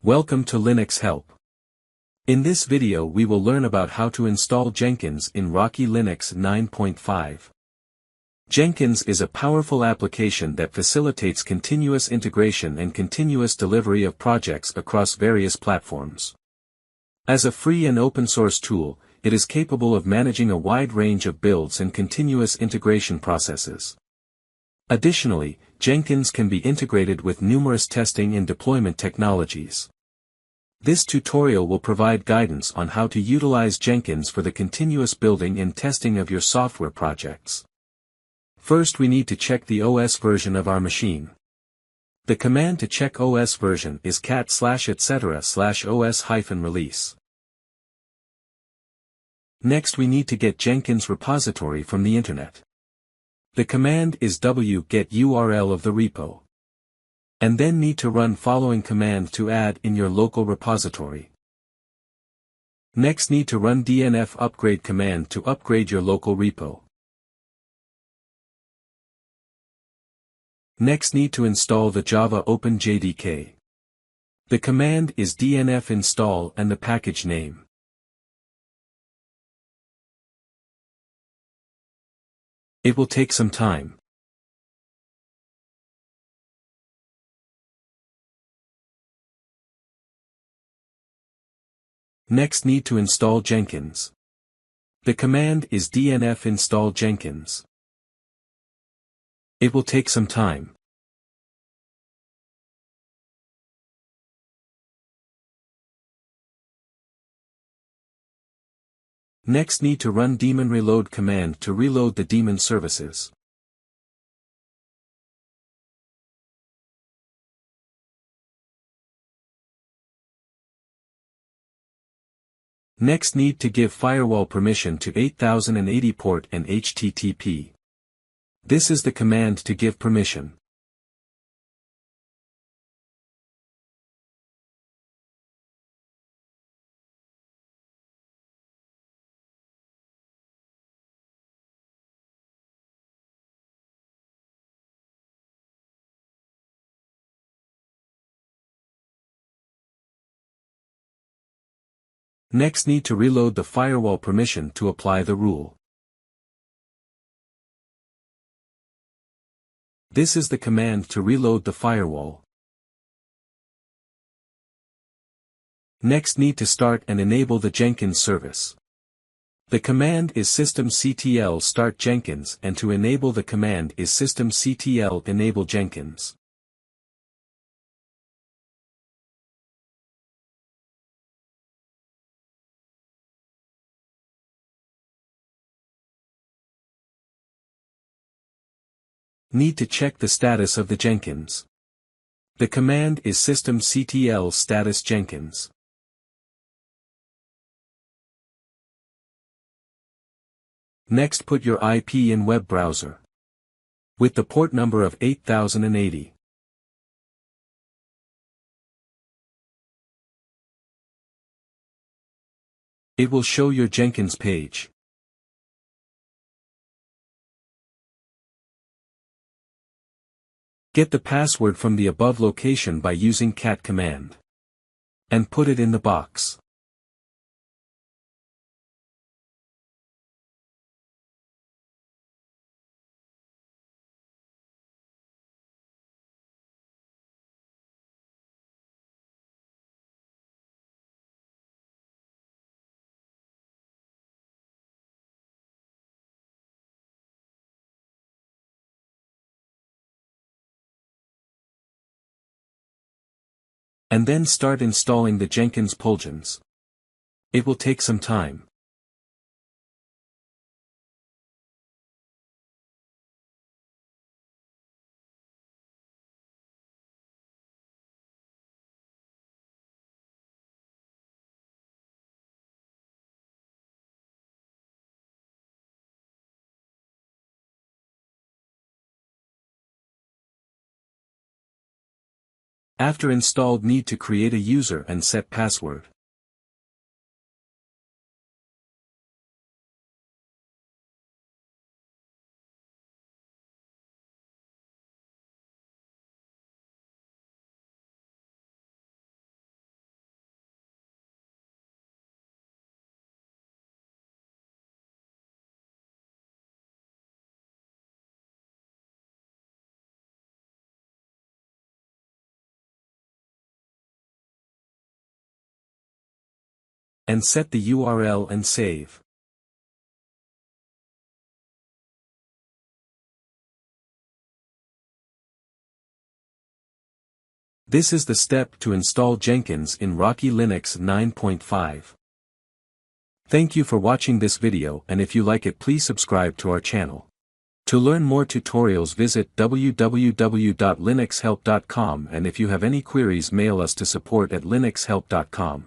Welcome to Linux Help. In this video we will learn about how to install Jenkins in Rocky Linux 9.5. Jenkins is a powerful application that facilitates continuous integration and continuous delivery of projects across various platforms. As a free and open-source tool, it is capable of managing a wide range of builds and continuous integration processes. Additionally, Jenkins can be integrated with numerous testing and deployment technologies. This tutorial will provide guidance on how to utilize Jenkins for the continuous building and testing of your software projects. First, we need to check the OS version of our machine. The command to check OS version is cat/etc/os-release. Next, we need to get Jenkins repository from the internet. The command is wget URL of the repo. And then need to run following command to add in your local repository. Next, need to run dnf upgrade command to upgrade your local repo. Next, need to install the Java OpenJDK. The command is dnf install and the package name. It will take some time. Next, need to install Jenkins. The command is dnf install Jenkins. It will take some time. Next, need to run daemon reload command to reload the daemon services. Next, need to give firewall permission to 8080 port and HTTP. This is the command to give permission. Next, need to reload the firewall permission to apply the rule. This is the command to reload the firewall. Next, need to start and enable the Jenkins service. The command is systemctl start Jenkins, and to enable the command is systemctl enable Jenkins. Need to check the status of the Jenkins. The command is systemctl status Jenkins. Next, put your IP in web browser with the port number of 8080. It will show your Jenkins page. Get the password from the above location by using cat command. And put it in the box. And then start installing the Jenkins plugins. It will take some time. After installed, need to create a user and set password. And set the URL and save. This is the step to install Jenkins in Rocky Linux 9.5. Thank you for watching this video, and if you like it, please subscribe to our channel. To learn more tutorials, visit www.linuxhelp.com, and if you have any queries, mail us to support@linuxhelp.com.